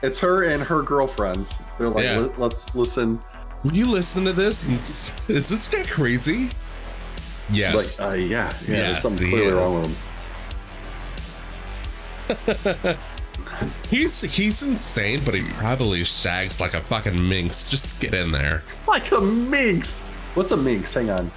It's her and her girlfriends. They're like, Yeah. let's listen. Will you listen to this? Is this guy crazy? Yes. Like, yeah. Yes, There's something he clearly is. wrong with him. He's insane, but he probably shags like a fucking minx. Just get in there. Like a minx. What's a minx? Hang on.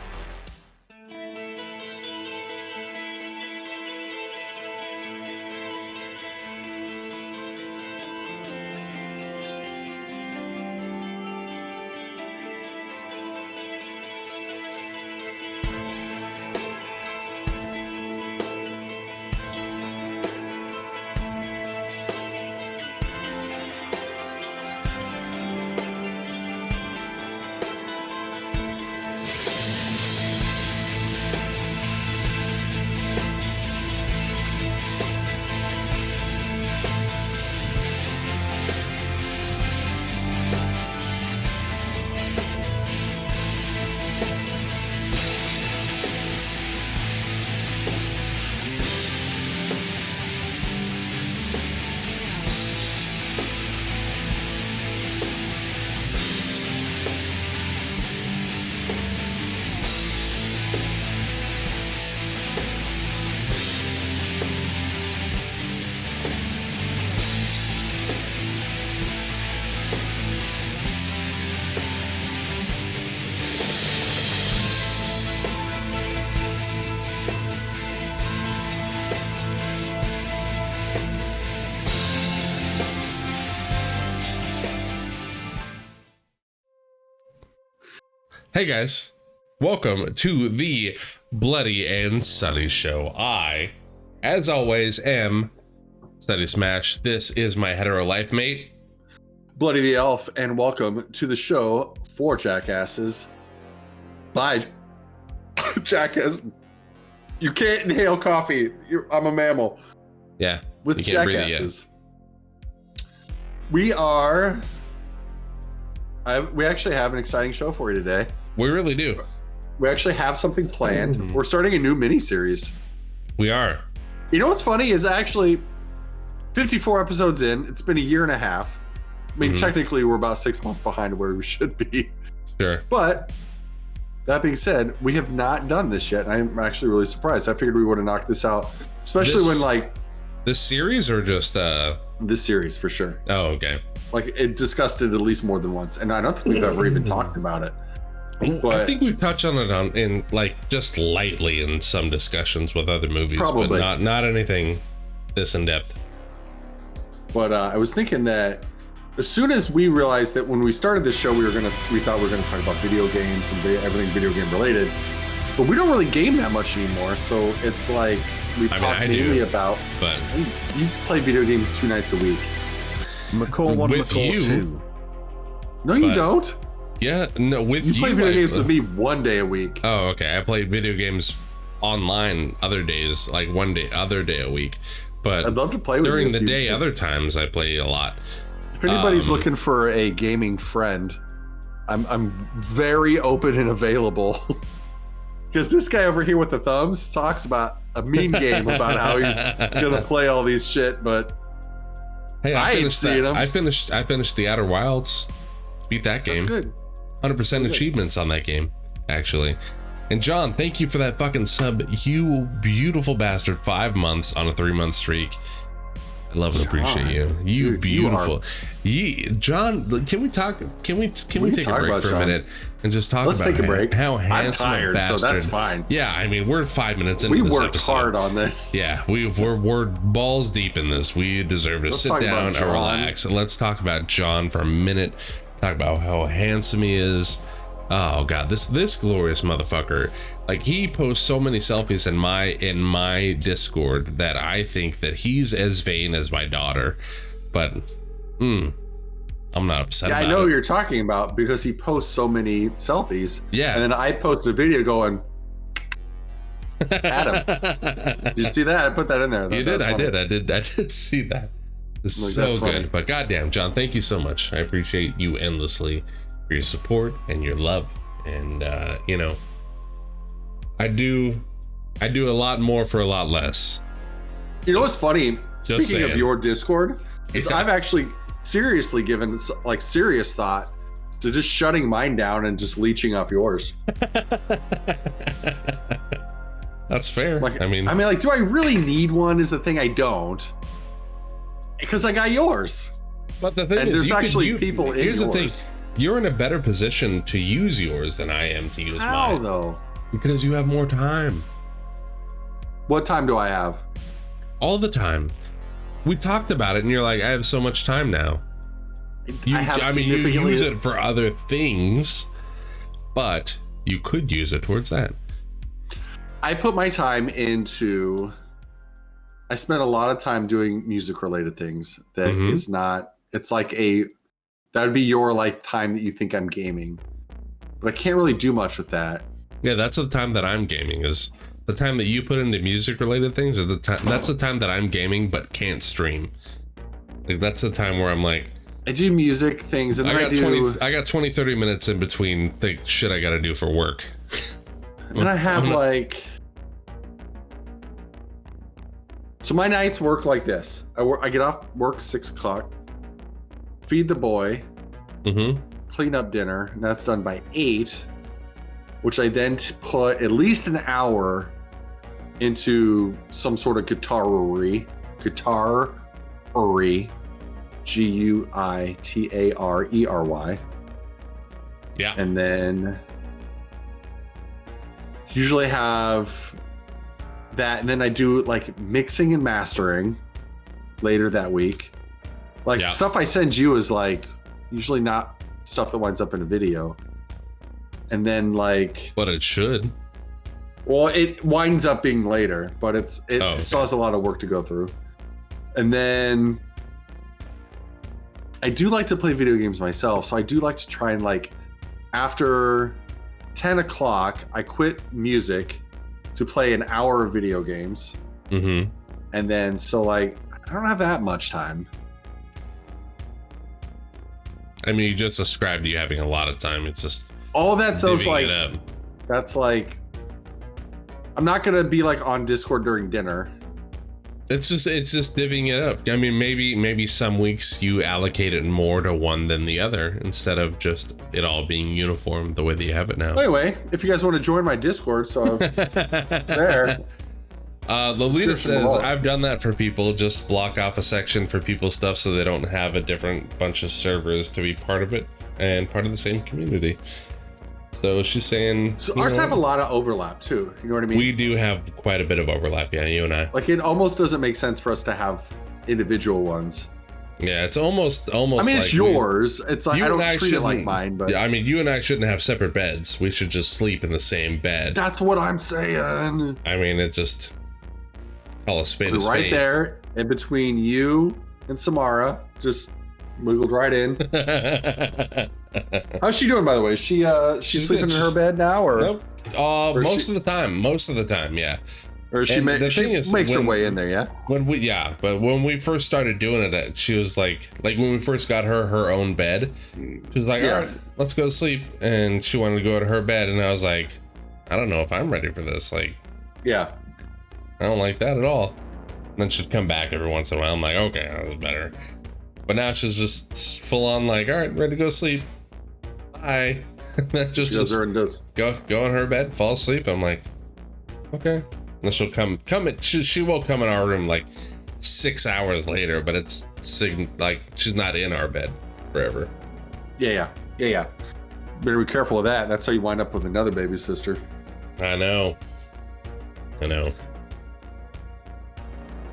Hey guys, welcome to the Bloody and Sutty Show. I, as always, am Sutty Smash. This is my hetero life mate, Bloody the Elf, and welcome to the show for jackasses by jackass. You can't inhale coffee. I'm a mammal. Yeah, With you can't breathe it jackasses. We are. We actually have an exciting show for you today. We really do. We actually have something planned. We're starting a new mini-series. We are. You know what's funny is actually 54 episodes in. It's been a year and a half. I mean, technically, we're about 6 months behind where we should be. Sure. But that being said, we have not done this yet. And I'm actually really surprised. I figured we would have knocked this out, especially when like this series or just this series for sure. Oh, okay. Like it discussed it at least more than once, and I don't think we've ever even talked about it. But I think we've touched on it in like just lightly in some discussions with other movies, Probably. but not anything this in depth. But I was thinking that as soon as we realized that when we started this show, we thought we were gonna talk about video games and everything video game related, but we don't really game that much anymore. So it's like we talk mainly about. But You play video games 2 nights a week. McCall 1, with McCall you. 2. No, you But- don't. yeah, no, with You play video I- games with me 1 day a week. Oh, okay. I played video games online other days, like other day a week. But I'd love to play with you during if the you- day, other times I play a lot. If anybody's looking for a gaming friend, I'm very open and available. Because this guy over here with the thumbs talks about a mean game about how he's gonna play all these shit, but Hey, I ain't finished seen that. them. I finished the Outer Wilds. Beat that that's game. good. 100% achievements on that game, actually. And John, thank you for that fucking sub. You beautiful bastard. 5 months on a 3-month streak. I love and appreciate you. You dude, beautiful. John, can we talk? Can we take a talk break about for a John. minute and just talk Let's about take a break. how I'm handsome tired, a bastard. so that's fine. Yeah, I mean we're 5 minutes into We this worked episode. hard on this. Yeah, we're balls deep in this. We deserve to Let's sit talk about down and John. relax, and let's talk about John for a minute. Talk about how handsome he is. Oh god, this glorious motherfucker. Like he posts so many selfies in my Discord that I think that he's as vain as my daughter. But I'm not upset Yeah, about I know it. what you're talking about because he posts so many selfies. Yeah. And then I post a video going, Adam. Did you see that? I put that in there. You did. I did see that. It's Like, so that's funny. good. But goddamn, John, thank you so much. I appreciate you endlessly for your support and your love. And you know, I do a lot more for a lot less. You know what's funny? Just Speaking of saying. your Discord, is Yeah. I've actually seriously given like serious thought to just shutting mine down and just leeching off yours. That's fair. Like, I mean, like, do I really need one? Is the thing. I don't, because I got yours. but the thing And is, there's actually people in here's the thing: yours. you're in a better position to use yours than I am to use How mine though? because you have more time. What time do I have? All the time. We talked about it, and you're like, I have so much time now. You use it for other things, but you could use it towards that. I put my time into. I spent a lot of time doing music-related things. That is not. It's like that would be your like time that you think I'm gaming, but I can't really do much with that. Yeah, that's the time that I'm gaming. Is the time that you put into music-related things. Is the time. That's the time that I'm gaming, but can't stream. Like that's the time where I'm like. I do music things, and then I got 20, 30 minutes in between the shit I got to do for work. And then I have like. So my nights work like this. I get off work 6 o'clock, feed the boy, clean up dinner, and that's done by 8, which I then put at least an hour into some sort of guitar-ery, Guitarery. Yeah. And then usually have that, and then I do like mixing and mastering later that week. Like stuff I send you is like usually not stuff that winds up in a video. And then like, but it should. Well, it winds up being later, but it still has a lot of work to go through. And then I do like to play video games myself, so I do like to try and like after 10 o'clock, I quit music to play an hour of video games. And then so like I don't have that much time. I mean, you just described you having a lot of time. It's just all that's those like that's like I'm not gonna be like on Discord during dinner. It's just divvying it up. I mean, maybe some weeks you allocate it more to one than the other instead of just it all being uniform the way that you have it now. Anyway, if you guys want to join my Discord, so it's there. Lolita says, I've done that for people, just block off a section for people's stuff so they don't have a different bunch of servers to be part of it and part of the same community. So she's saying... So ours have a lot of overlap too, you know what I mean? We do have quite a bit of overlap, yeah, you and I. Like it almost doesn't make sense for us to have individual ones. Yeah, it's almost I mean, like it's yours. It's like, I don't treat it like mine, but... Yeah, I mean, you and I shouldn't have separate beds. We should just sleep in the same bed. That's what I'm saying. I mean, it just... Call a spade a spade. Right there, in between you and Samara, just wiggled right in. How's she doing, by the way? She's sleeping in her bed now, or? Nope. Most of the time, yeah. Or she makes her way in there, yeah. But when we first started doing it, she was like when we first got her own bed, she was like, all right, let's go to sleep, and she wanted to go to her bed, and I was like, I don't know if I'm ready for this, like, yeah, I don't like that at all. And then she'd come back every once in a while. I'm like, okay, that was better. But now she's just full on like, all right, ready to go sleep. Bye. just go in her bed, fall asleep. I'm like, okay. And then she'll come. She will come in our room like 6 hours later, but it's like she's not in our bed forever. Yeah. Better be careful of that. That's how you wind up with another baby sister. I know.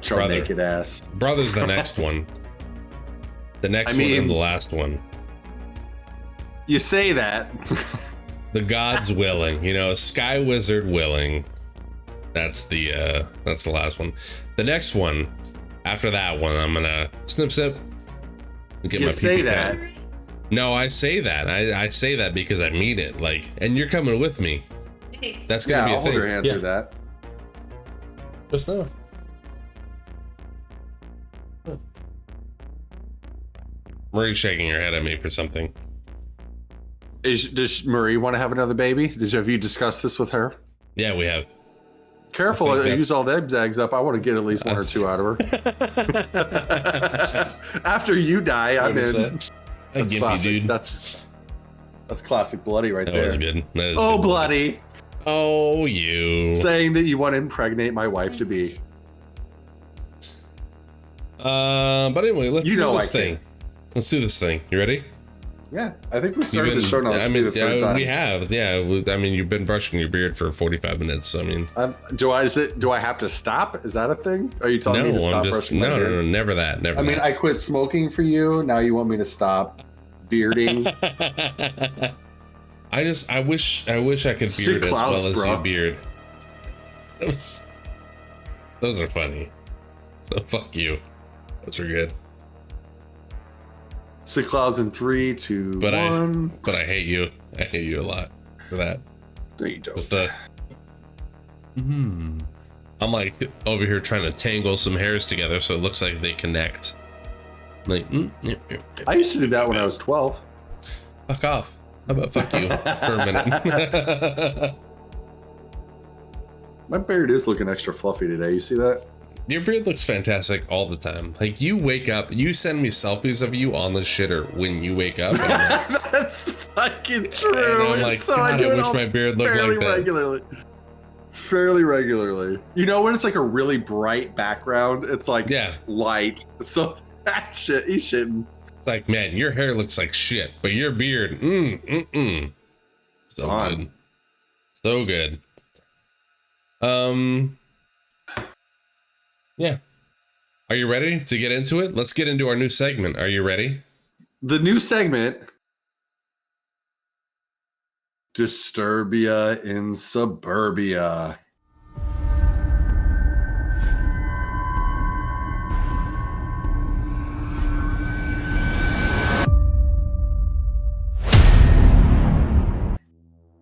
Show naked ass. Brother's the next one. The next one and the last one. You say that. The gods willing, Sky Wizard willing. That's the last one. The next one, after that one, I'm gonna snip and get my say that. Pad. No, I say that. I say that because I mean it. Like, and you're coming with me. That's gonna be a I'll thing. hold your hand through that. Just know. Marie's shaking her head at me for something. Does Marie want to have another baby? Have you discussed this with her? Yeah, we have. Careful, I use all them zags up. I want to get at least 1 or 2 out of her. After you die, I'm in. That's classic. Dude. That's classic bloody right there. That was good. That is Oh, good. bloody. Oh, you. Saying that you want to impregnate my wife to be. But anyway, let's do this thing. can. Let's do this thing. You ready? Yeah, I think we started the show now. I mean, we have. Yeah, I mean, you've been brushing your beard for 45 minutes. So, I mean, do I have to stop? Is that a thing? Are you telling me to stop brushing my beard? No, never that. Never. I mean, I quit smoking for you. Now you want me to stop bearding? I wish I could beard as well as you beard. Those are funny. So fuck you. Those are good. Sick clouds in 3, 2, 1. But I hate you. I hate you a lot for that. No, you don't. Just I'm like over here trying to tangle some hairs together so it looks like they connect. Like, I used to do that when I was 12. Fuck off. How about fuck you for a minute? My beard is looking extra fluffy today. You see that? Your beard looks fantastic all the time. Like, you wake up, you send me selfies of you on the shitter when you wake up. And I'm like, that's fucking true. And I'm like, so God, I wish my beard looked like that. Fairly regularly. You know when it's like a really bright background? It's like light. So that shit, he's shitting. It's like, man, your hair looks like shit, but your beard, so good. So good. Yeah. Are you ready to get into it? Let's get into our new segment. Are you ready? The new segment, Disturbia in Suburbia.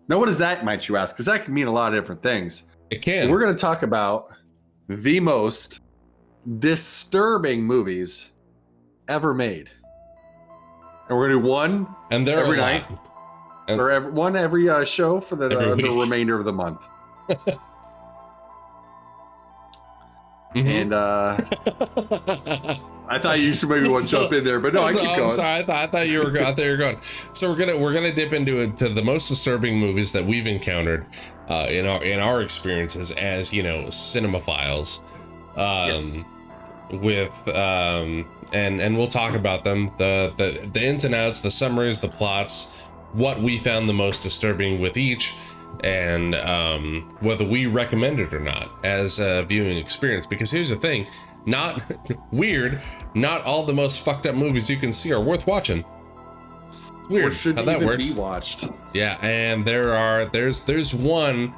Now, what does that, might you ask? Because that can mean a lot of different things. It can. We're going to talk about the most disturbing movies ever made. And we're going to do one every night. Or one every show for the remainder of the month. And I thought you should maybe want to jump in there, but no, I keep going. I'm sorry, I thought you were going. So we're gonna dip into the most disturbing movies that we've encountered in our experiences as, you know, cinemaphiles. And we'll talk about them, the ins and outs, the summaries, the plots, what we found the most disturbing with each, and whether we recommend it or not as a viewing experience. Because here's the thing, not all the most fucked up movies you can see are worth watching. It's weird how that works. Be watched. Yeah, and there's one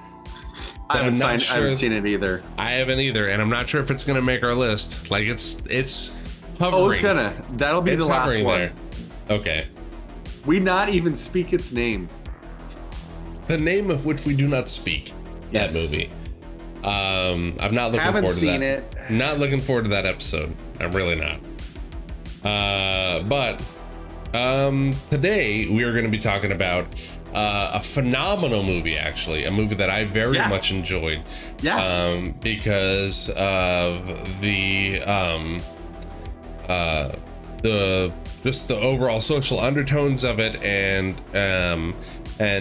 I haven't seen it either. I haven't either, and I'm not sure if it's gonna make our list. Like, it's hovering. Oh, it's gonna. That'll be the last one. There. Okay. We not even speak its name. The name of which we do not speak. Yes. That movie. I'm not looking forward to that. Haven't seen it. Not looking forward to that episode. I'm really not. But today we are going to be talking about a phenomenal movie, actually, a movie that I very much enjoyed. Yeah. Because of the just the overall social undertones of it, and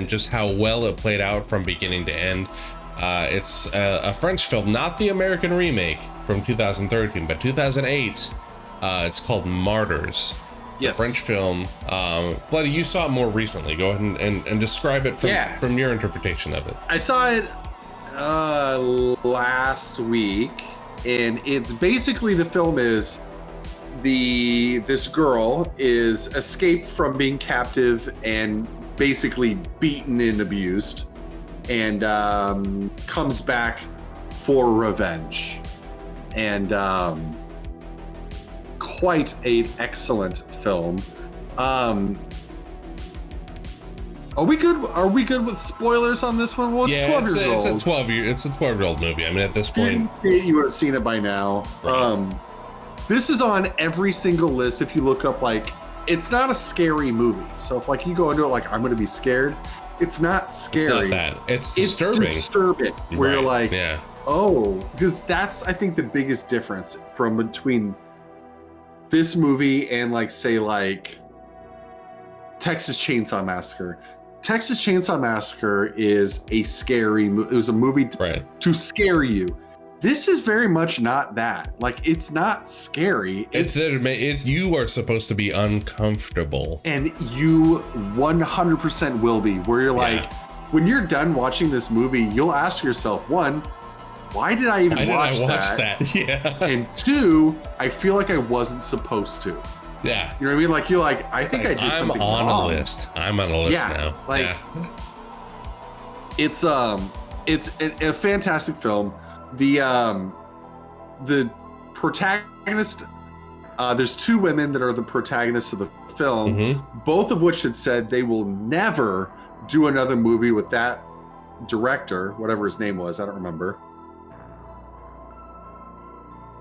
just how well it played out from beginning to end. It's a French film, not the American remake from 2013, but 2008. It's called Martyrs. Yes. French film. Bloody, you saw it more recently. Go ahead and describe it from your interpretation of it. I saw it last week, and it's basically, the film is this girl is escaped from being captive and basically beaten and abused, and comes back for revenge, and quite an excellent film. Are we good with spoilers on this one? Well, it's 12 years old. It's a 12-year-old movie. I mean, at this point, you would have seen it by now. Right. This is on every single list. If you look up, like, it's not a scary movie. So if, like, you go into it like, I'm going to be scared, it's not scary. It's not that. It's disturbing. It's disturbing. Where you're like, Oh, because that's, I think, the biggest difference from between this movie and, like, say, like, Texas Chainsaw Massacre. Texas Chainsaw Massacre is a scary movie. It was a movie to scare you. This is very much not that. Like, it's not scary. You are supposed to be uncomfortable. And you 100% will be, where you're like, when you're done watching this movie, you'll ask yourself, one, why did I even watch that? Yeah. And two, I feel like I wasn't supposed to. Yeah. You know what I mean? Like, you're like, I think I did something wrong. I'm on a list. I'm on a list now. Like, it's a fantastic film. The protagonist, there's two women that are the protagonists of the film, both of which had said they will never do another movie with that director, whatever his name was, I don't remember.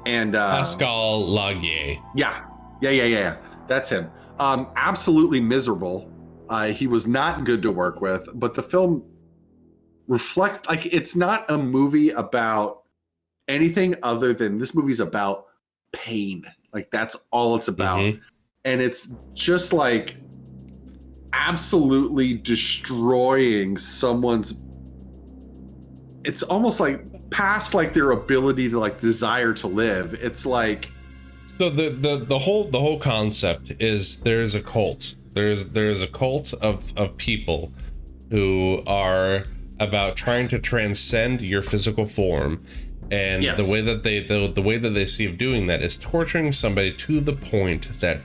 And Pascal Laugier. Yeah. That's him. Absolutely miserable. He was not good to work with, but the film reflects, like, it's not a movie about anything other than this movie's about pain. Like, that's all it's about. And it's just like absolutely destroying someone's, it's almost like past like their ability to like desire to live. It's like, so the whole concept is there's a cult. There's a cult of people who are about trying to transcend your physical form, and the way that they see of doing that is torturing somebody to the point that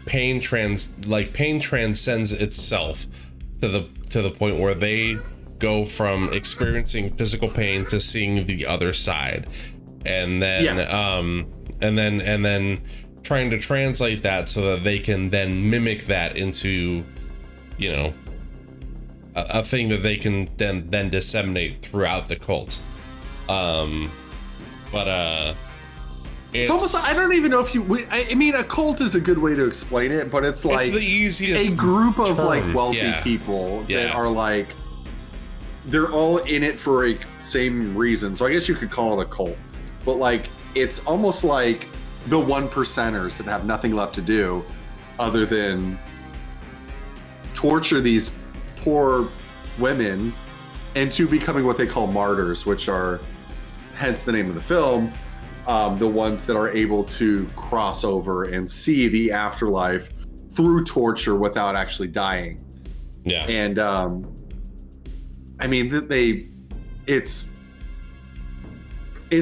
pain transcends itself to the point where they go from experiencing physical pain to seeing the other side, and then and then trying to translate that so that they can then mimic that into, you know, a thing that they can then disseminate throughout the cult. It's almost, I don't even know if I mean, a cult is a good way to explain it, but it's like the easiest a group of term. like wealthy people that are like, they're all in it for a same reason. So I guess you could call it a cult, but like, it's almost like the 1%ers that have nothing left to do other than torture these poor women into becoming what they call martyrs, which are, hence the name of the film, the ones that are able to cross over and see the afterlife through torture without actually dying. Yeah. And I mean, it's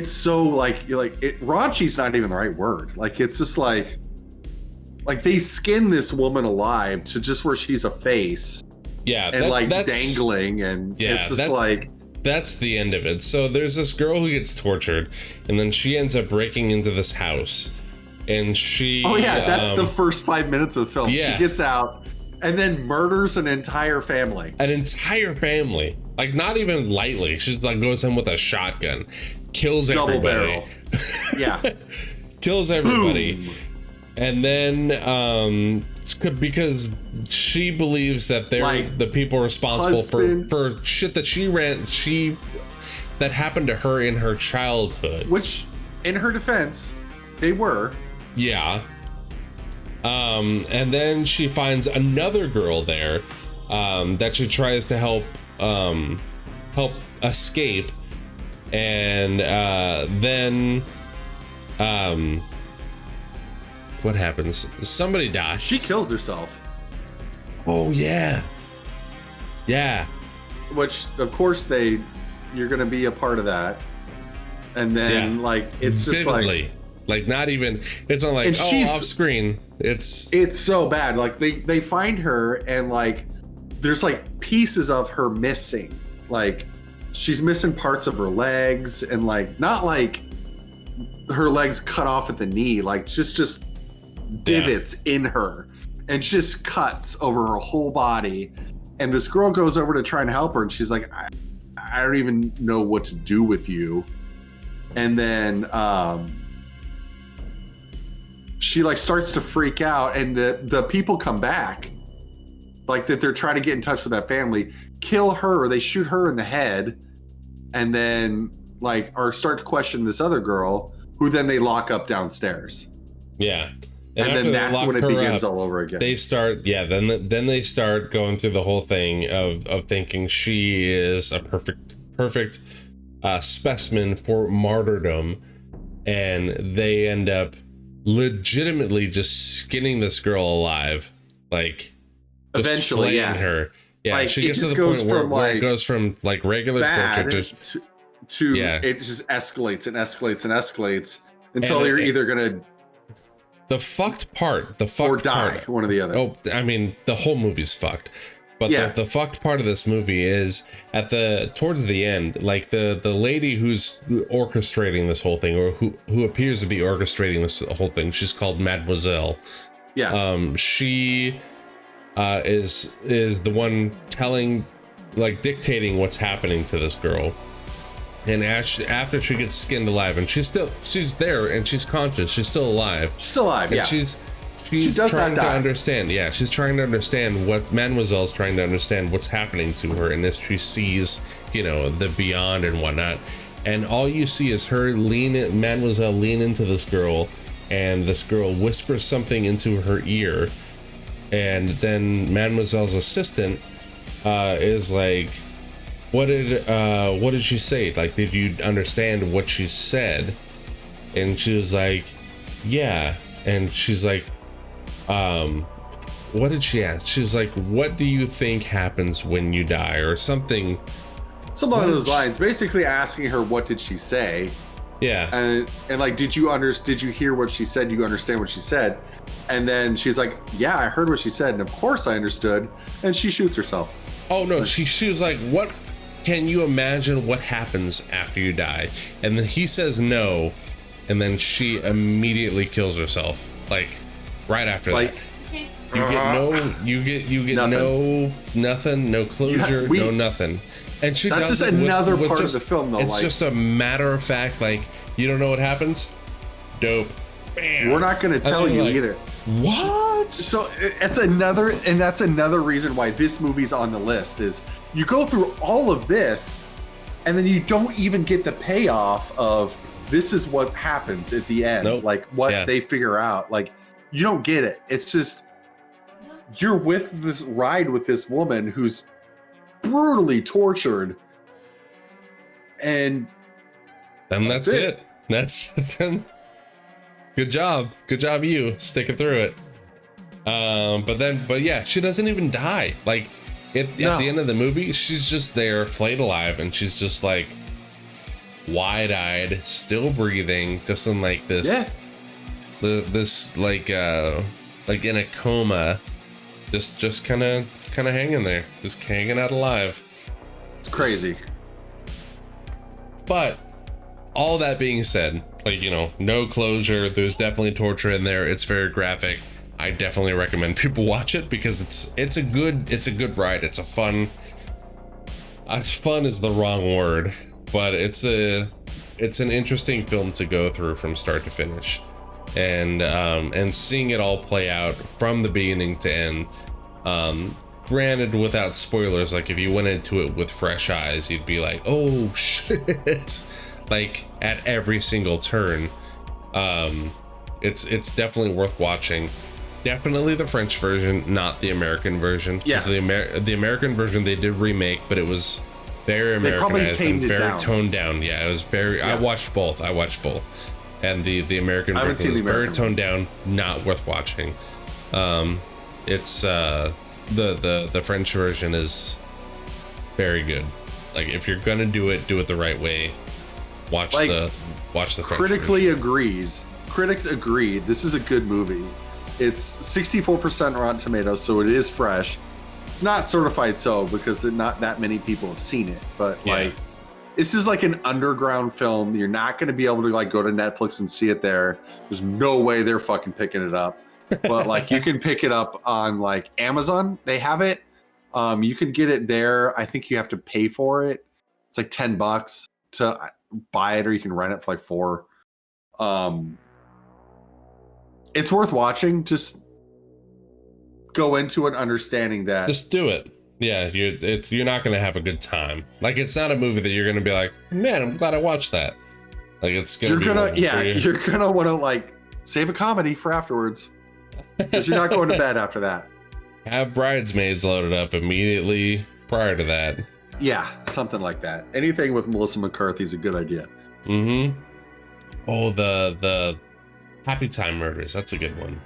so like raunchy's not even the right word. Like, it's just like they skin this woman alive to just where she's a face. Yeah. And that's dangling, and it's just like, that's the end of it. So there's this girl who gets tortured, and then she ends up breaking into this house, and she that's the first 5 minutes of the film. Yeah. She gets out and then murders an entire family. Like, not even lightly. She like goes in with a shotgun, kills Double everybody. Yeah. Kills everybody. Boom. And then because she believes that they're like the people responsible for shit that that happened to her in her childhood. Which, in her defense, they were. Yeah. And then she finds another girl there that she tries to help escape, and then what happens? Somebody dies. She kills herself. Oh yeah. Which, of course, you're gonna be a part of that, and then like it's just vividly. Like not even. It's not like off screen. It's so bad. Like they find her, and like there's like pieces of her missing. Like she's missing parts of her legs, and like not like her legs cut off at the knee. Like just divots in her, and just cuts over her whole body. And this girl goes over to try and help her, and she's like, I don't even know what to do with you. And then she like starts to freak out, and the people come back, like that they're trying to get in touch with that family, kill her, they shoot her in the head, and then like, or start to question this other girl, who then they lock up downstairs. Yeah. And then that's when it begins all over again. They start, then they start going through the whole thing of thinking she is a perfect specimen for martyrdom, and they end up legitimately just skinning this girl alive, like eventually, flaying her. Yeah, like, she gets to the point where it goes from like regular torture to it just escalates and escalates and escalates until you're either gonna the fucked part or die, one or the other. Oh, I mean, the whole movie's fucked. But the fucked part of this movie is towards the end, like the lady who's orchestrating this whole thing, or who appears to be orchestrating this whole thing. She's called Mademoiselle. Yeah. She is the one telling, like, dictating what's happening to this girl. And after she gets skinned alive, and she's there and she's conscious, she's still alive. She's still alive. And she's trying to understand. Yeah, she's trying to understand what Mademoiselle's trying to understand what's happening to her, and as she sees, the beyond and whatnot. And all you see is Mademoiselle lean into this girl, and this girl whispers something into her ear, and then Mademoiselle's assistant is like, what did she say? Like, did you understand what she said? And she was like, yeah. And she's like, what did she ask? She's like, what do you think happens when you die, or something along those lines, basically asking her, what did she say? Yeah. And like, did you hear what she said? Do you understand what she said? And then she's like, yeah, I heard what she said, and of course I understood. And she shoots herself. Oh no, she was like, what can you imagine what happens after you die? And then he says no, and then she immediately kills herself, like right after that. You get nothing. No closure, no nothing. And she that's does just another part of the film, though. It's just a matter of fact, like, you don't know what happens? Dope. Bam. We're not going to tell you either. What? So that's another reason why this movie's on the list, is you go through all of this and then you don't even get the payoff of this is what happens at the end. Nope. Like what they figure out. Like, you don't get it. It's just, you're with this ride with this woman who's brutally tortured, and then that's it. That's good job you sticking through it. But yeah, she doesn't even die. Like at the end of the movie, she's just there, flayed alive, and she's just like wide-eyed, still breathing, just in like this this like in a coma, just kind of hanging there, just hanging out alive. It's crazy. But all that being said, like, no closure. There's definitely torture in there. It's very graphic. I definitely recommend people watch it because it's a good ride. It's fun is the wrong word, but it's an interesting film to go through from start to finish, and seeing it all play out from the beginning to end. Granted, without spoilers, like if you went into it with fresh eyes, you'd be like, oh shit, like at every single turn. It's definitely worth watching. Definitely the French version, not the American version. Yeah. The American version they did remake, but it was very Americanized and very toned down. Yeah, it was very. Yeah. I watched both, and the American version was very toned down, not worth watching. It's the French version is very good. Like, if you're gonna do it the right way. Watch the French version. Critics agree this is a good movie. It's 64% Rotten Tomatoes, so it is fresh. It's not certified so because not that many people have seen it, but like, this is like an underground film. You're not going to be able to like go to Netflix and see it there. There's no way they're fucking picking it up. But like, you can pick it up on like Amazon. They have it. You can get it there. I think you have to pay for it. It's like $10 to buy it, or you can rent it for like $4. It's worth watching. Just go into it understanding that. Just do it. Yeah, you're not gonna have a good time. Like, it's not a movie that you're gonna be like, man, I'm glad I watched that. Like, it's gonna you're gonna want to like save a comedy for afterwards, because you're not going to bed after that. Have Bridesmaids loaded up immediately prior to that. Yeah, something like that. Anything with Melissa McCarthy is a good idea. Mm-hmm. Oh, the Happy Time Murders. That's a good one.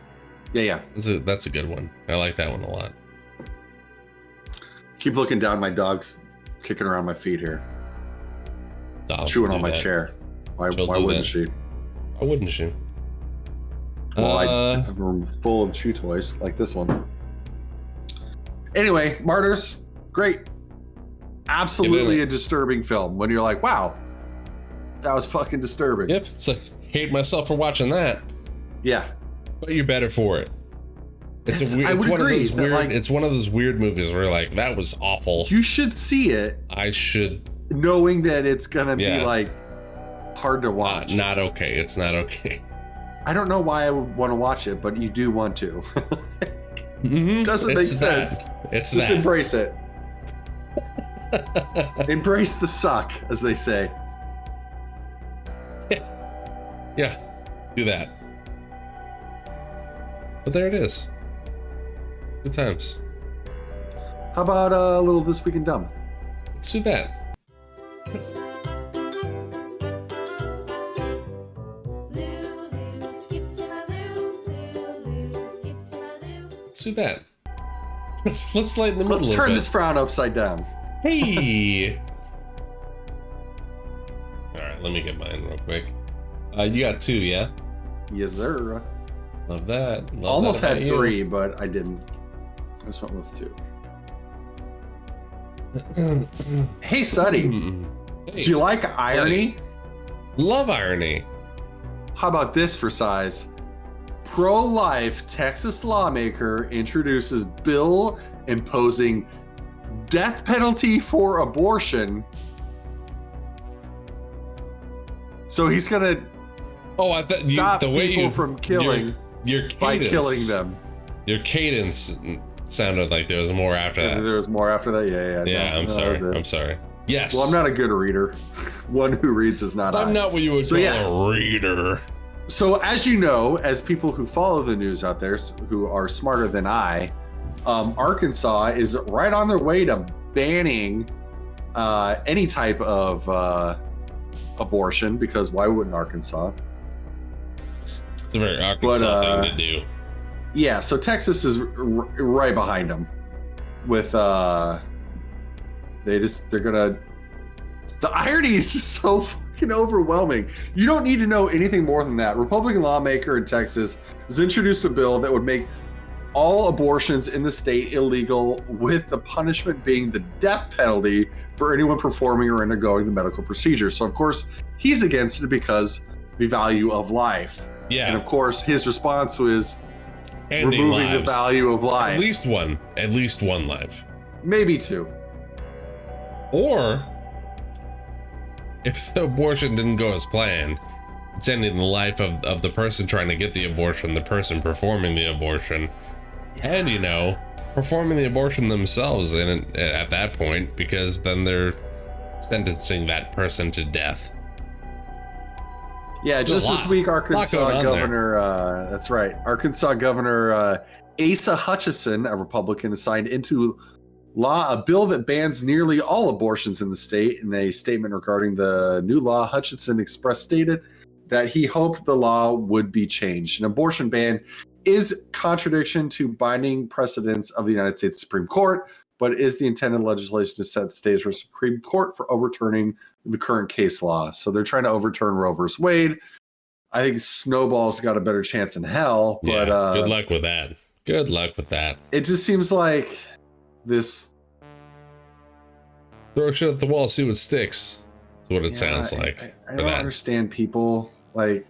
Yeah. That's a good one. I like that one a lot. Keep looking down. My dog's kicking around my feet here, chewing on my chair. Why wouldn't she? Why wouldn't she? Well, I have a room full of chew toys like this one. Anyway, Martyrs, great. Absolutely a disturbing film. When you're like, wow, that was fucking disturbing. Yep. It's like, hate myself for watching that. Yeah. But you're better for it. It's one of those weird movies where like, that was awful. You should see it. I should, knowing that it's gonna be like hard to watch. Not okay. It's not okay. I don't know why I would want to watch it, but you do want to. Doesn't make sense. Just embrace it. Embrace the suck, as they say. Yeah, do that. But there it is. Good times. How about a little This Week in Dumb? Let's do that. Let's do that. Let's lighten the mood a little bit. Let's turn this frown upside down. Hey. All right, let me get mine real quick. You got 2, yeah? Yes, sir. Love that. Almost had 3, but I didn't. I just went with 2. Hey, Sutty. Hey, do you like irony? Love irony. How about this for size? Pro-life Texas lawmaker introduces bill imposing death penalty for abortion. So he's gonna stop the way people from killing your cadence, by killing them. Your cadence sounded like there was more after that. There was more after that. Yeah. I'm sorry. Yes. Well, I'm not a good reader. One who reads is not. I'm not what you would call a reader. So as you know, as people who follow the news out there, who are smarter than I, Arkansas is right on their way to banning any type of abortion, because why wouldn't Arkansas? It's a very Arkansas thing to do. Yeah, so Texas is right behind them with they're gonna. The irony is just so fucking overwhelming. You don't need to know anything more than that. Republican lawmaker in Texas has introduced a bill that would make all abortions in the state illegal, with the punishment being the death penalty for anyone performing or undergoing the medical procedure. So of course he's against it because the value of life. Yeah. And of course his response was ending removing lives. the value of life. At least one life. Maybe 2. Or if the abortion didn't go as planned, it's ending the life of the person trying to get the abortion, the person performing the abortion, and performing the abortion themselves at that point, because then they're sentencing that person to death. Yeah, just this week, Arkansas Governor, that's right, Arkansas Governor Asa Hutchinson, a Republican, signed into law a bill that bans nearly all abortions in the state. In a statement regarding the new law, Hutchinson stated that he hoped the law would be changed. An abortion ban is contradiction to binding precedents of the United States Supreme Court, but is the intended legislation to set the stage for Supreme Court for overturning the current case law. So they're trying to overturn Roe versus Wade. I think Snowball's got a better chance in hell, but good luck with that. Good luck with that. It just seems like this. Throw shit at the wall, see what sticks. That's what it sounds like. I don't understand people like.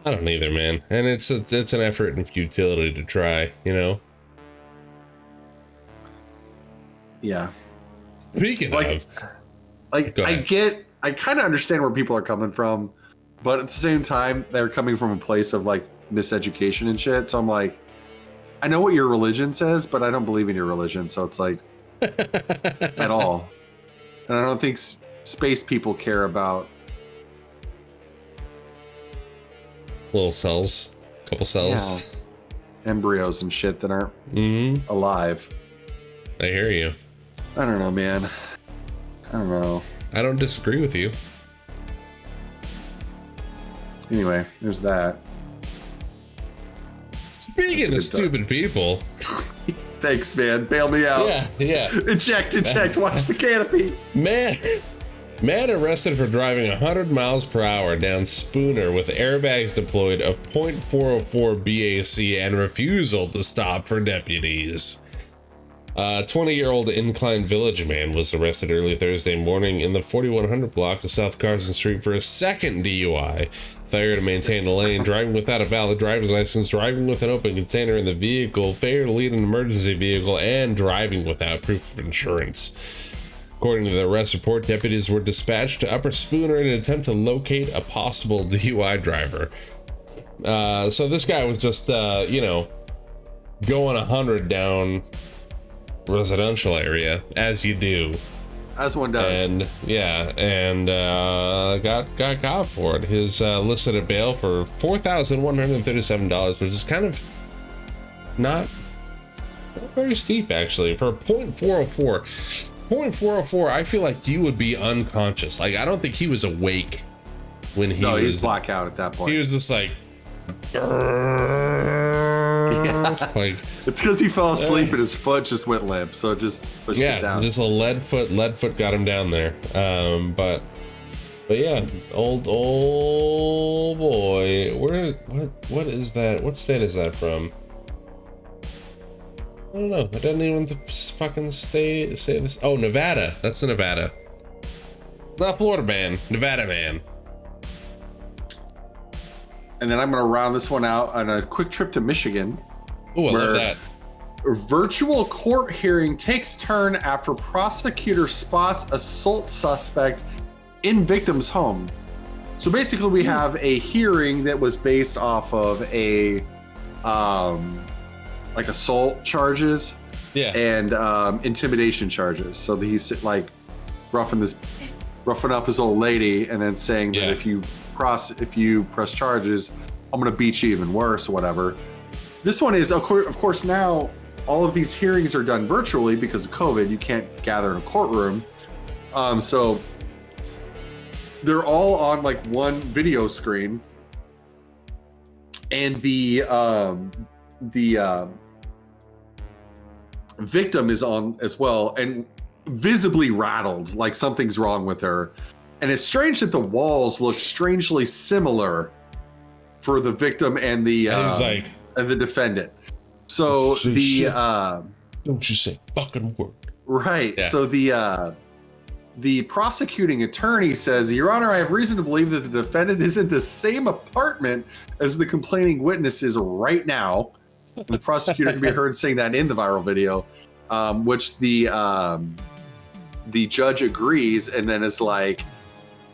I don't either, man. And it's an effort and futility to try, Yeah. Speaking of, I kind of understand where people are coming from, but at the same time, they're coming from a place of like miseducation and shit. So I'm like, I know what your religion says, but I don't believe in your religion. So it's like, at all. And I don't think space people care about Little cells, couple cells, embryos and shit that aren't alive. I hear you. I don't know, man. I don't know. I don't disagree with you. Anyway, there's that. Speaking of stupid people. Thanks, man. Bail me out. Yeah. Eject. Watch the canopy. Man arrested for driving 100 miles per hour down Spooner with airbags deployed, a .404 BAC, and refusal to stop for deputies. 20-year-old Incline Village man was arrested early Thursday morning in the 4100 block of South Carson Street for a second DUI. Failure to maintain a lane, driving without a valid driver's license, driving with an open container in the vehicle, failure to lead an emergency vehicle, and driving without proof of insurance. According to the arrest report, deputies were dispatched to Upper Spooner in an attempt to locate a possible DUI driver. So this guy was just, going 100 down residential area, as you do. As one does. And got caught for it. His listed a bail for $4,137, which is kind of not very steep, actually, for a .404. .404, I feel like you would be unconscious. Like, I don't think he was awake when he was... was blackout at that point. He was just like... Like, it's because he fell asleep and his foot just went limp, so it just pushed it down. Just a lead foot got him down there. But yeah, old boy. What is that? What state is that from? I don't know. It doesn't even fucking say this. Oh, Nevada. That's the Nevada. Not Florida man. Nevada man. And then I'm going to round this one out on a quick trip to Michigan. Oh, I love that. A virtual court hearing takes turn after prosecutor spots assault suspect in victim's home. So basically we have a hearing that was based off of a like assault charges and intimidation charges. So he's like roughing up his old lady and then saying that if you press charges, I'm gonna beat you even worse or whatever. This one is of course now all of these hearings are done virtually because of COVID. You can't gather in a courtroom. So they're all on like one video screen, and the victim is on as well and visibly rattled, like something's wrong with her. And it's strange that the walls look strangely similar for the victim and the defendant. So don't you say fucking word. Right. Yeah. So the prosecuting attorney says, Your Honor, I have reason to believe that the defendant is in the same apartment as the complaining witness is right now. And the prosecutor can be heard saying that in the viral video, which the judge agrees and then is like,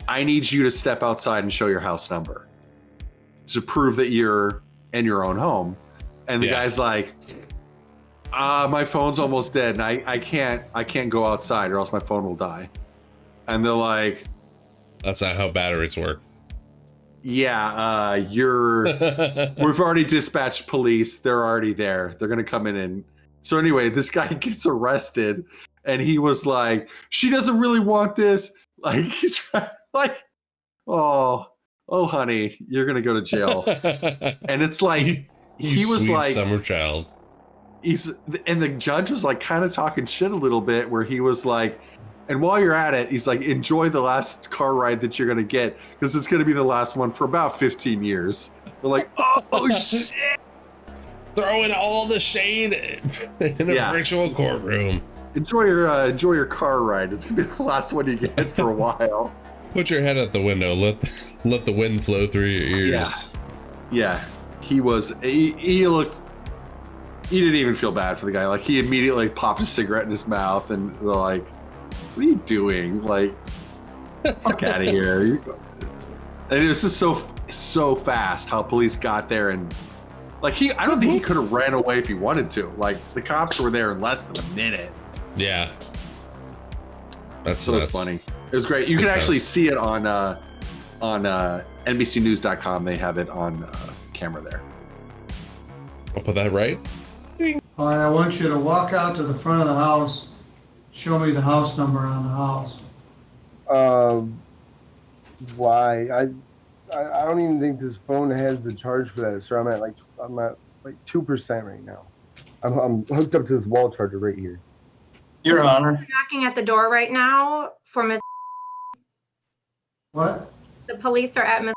I need you to step outside and show your house number to prove that you're in your own home. And the guy's like, my phone's almost dead and I can't go outside or else my phone will die. And they're like, that's not how batteries work. Yeah, we've already dispatched police. They're already there. They're going to come in. And so anyway, this guy gets arrested and he was like, she doesn't really want this. Like he's like, oh, honey, you're going to go to jail. And it's like, he was like summer child. And the judge was like kind of talking shit a little bit where he was like, and while you're at it, he's like, enjoy the last car ride that you're going to get because it's going to be the last one for about 15 years. They're like, oh shit. Throwing all the shade in a virtual courtroom. Enjoy your car ride. It's going to be the last one you get for a while. Put your head out the window. Let the wind flow through your ears. Yeah. He looked, he didn't even feel bad for the guy. Like he immediately popped a cigarette in his mouth and they're like, what are you doing? Like, fuck out of here. And it was just so fast how police got there and like I don't think he could have ran away if he wanted to. Like the cops were there in less than a minute. Yeah. That's So it was funny. It was great. You can actually see it on NBCnews.com. They have it on camera there. I'll put that right. All right, I want you to walk out to the front of the house, show me the house number on the house. Why? I don't even think this phone has the charge for that, sir. I'm at like 2% right now. I'm hooked up to this wall charger right here. Your Honor. Knocking at the door right now for Miss. What? The police are at Miss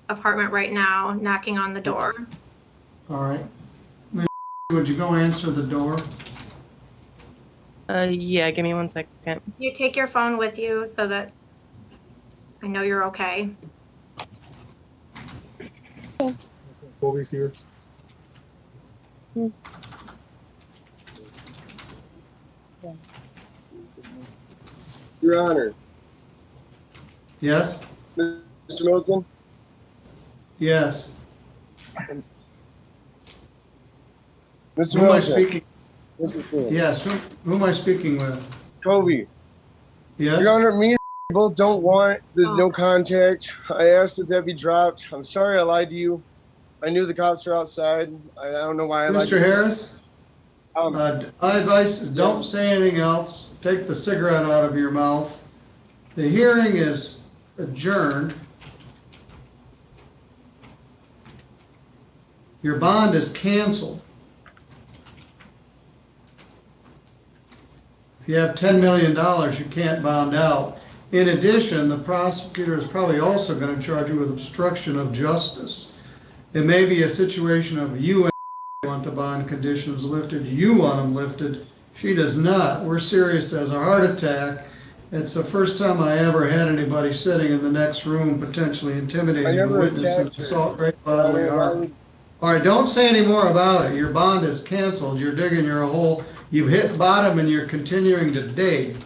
apartment right now, knocking on the door. All right. Would you go answer the door? Yeah, give me 1 second. You take your phone with you so that I know you're okay. Colby's here. Your Honor. Yes? Mr. Milton? Yes. Mr. Who am I Milton. speaking? Yes. Yes, who am I speaking with? Kobe. Yes? Your Honor, me and both don't want the no contact. I asked that that be dropped. I'm sorry I lied to you. I knew the cops were outside. I don't know why I lied to Mr. you. Harris? My advice is don't say anything else. Take the cigarette out of your mouth. The hearing is adjourned. Your bond is canceled. If you have $10 million, you can't bond out. In addition, the prosecutor is probably also going to charge you with obstruction of justice. It may be a situation of you want the bond conditions lifted, you want them lifted. She does not. We're serious as a heart attack. It's the first time I ever had anybody sitting in the next room potentially intimidating a witness and assault great bodily harm. All right, don't say any more about it. Your bond is canceled. You're digging your hole. You've hit bottom and you're continuing to dig.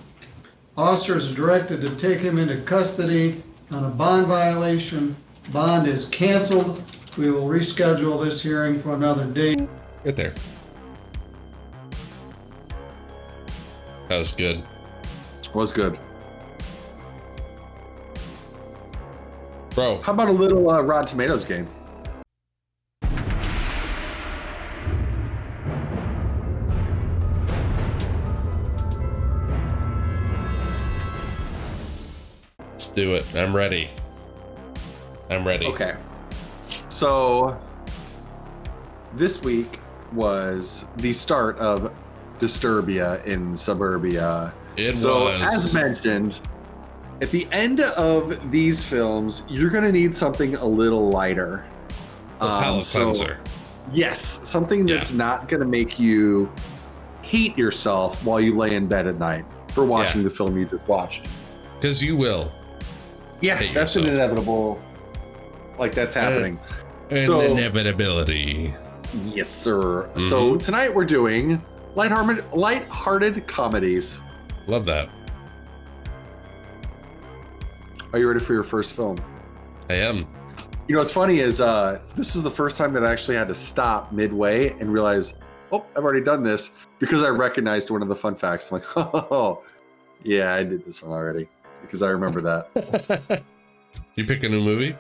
Officers are directed to take him into custody on a bond violation. Bond is canceled. We will reschedule this hearing for another date. Right there. That was good. Was good. Bro. How about a little Rotten Tomatoes game? Let's do it. I'm ready. I'm ready. Okay. So this week was the start of Disturbia in Suburbia. It so was. As mentioned, at the end of these films, you're going to need something a little lighter. A palate cleanser. Yes, something that's not going to make you hate yourself while you lay in bed at night for watching the film you just watched. Because you will. Yeah, that's an inevitable. Like that's happening. An inevitability. Yes, sir. Mm-hmm. So tonight we're doing lighthearted comedies. Love that. Are you ready for your first film? I am. You know what's funny is this was the first time that I actually had to stop midway and realize, oh, I've already done this, because I recognized one of the fun facts. I'm like, oh, yeah, I did this one already because I remember that. You pick a new movie?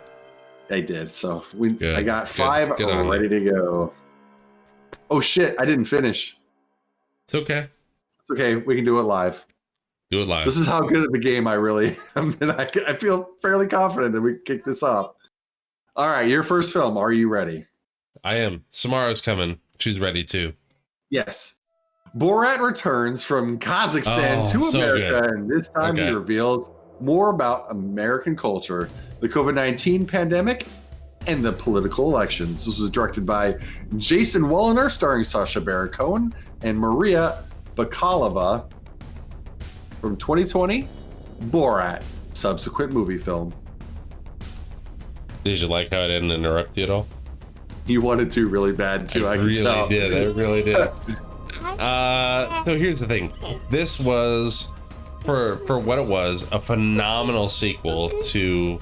I did. So I got Good. five ready to go. Oh shit, I didn't finish. It's okay. It's okay. We can do it live. Do it live. This is how good at the game I really am. And I feel fairly confident that we can kick this off. All right, your first film. Are you ready? I am. Samara's coming. She's ready too. Yes. Borat returns from Kazakhstan to America, and this time he reveals more about American culture, the COVID-19 pandemic, and the political elections. This was directed by Jason Walliner, starring Sacha Baron Cohen and Maria Bakalova. From 2020, Borat, subsequent movie film. Did you like how I didn't interrupt you at all? You wanted to really bad too. I really can tell. did. I really did. So here's the thing. This was, for what it was, a phenomenal sequel to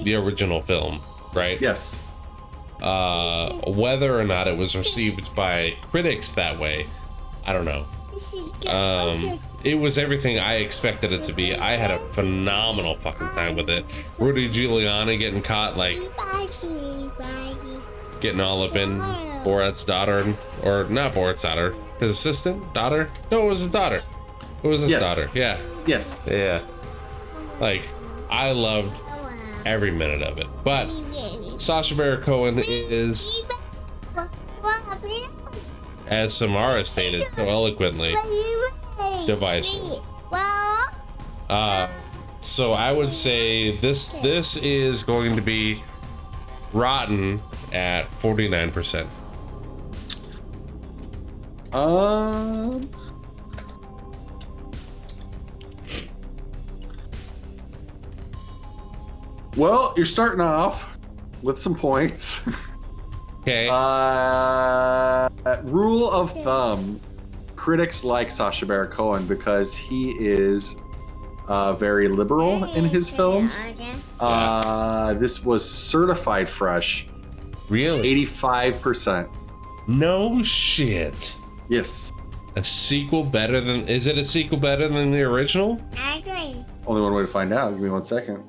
the original film, right? Yes. Whether or not it was received by critics that way, I don't know. It was everything I expected it to be. I had a phenomenal fucking time with it. Rudy Giuliani getting caught, like, getting all up in Borat's daughter, or not Borat's daughter, his assistant daughter. No, it was his daughter. It was his daughter. Yeah. Yes. Yeah. Like, I loved every minute of it. But Sacha Baron Cohen is, as Samara stated so eloquently, divisive. So I would say this is going to be rotten at 49%. Well, you're starting off with some points. Okay. Rule of thumb: critics like Sacha Baron Cohen because he is very liberal in his films. This was certified fresh. Really? 85%. No shit. Yes. A sequel better than? Is it a sequel better than the original? Only one way to find out. Give me 1 second.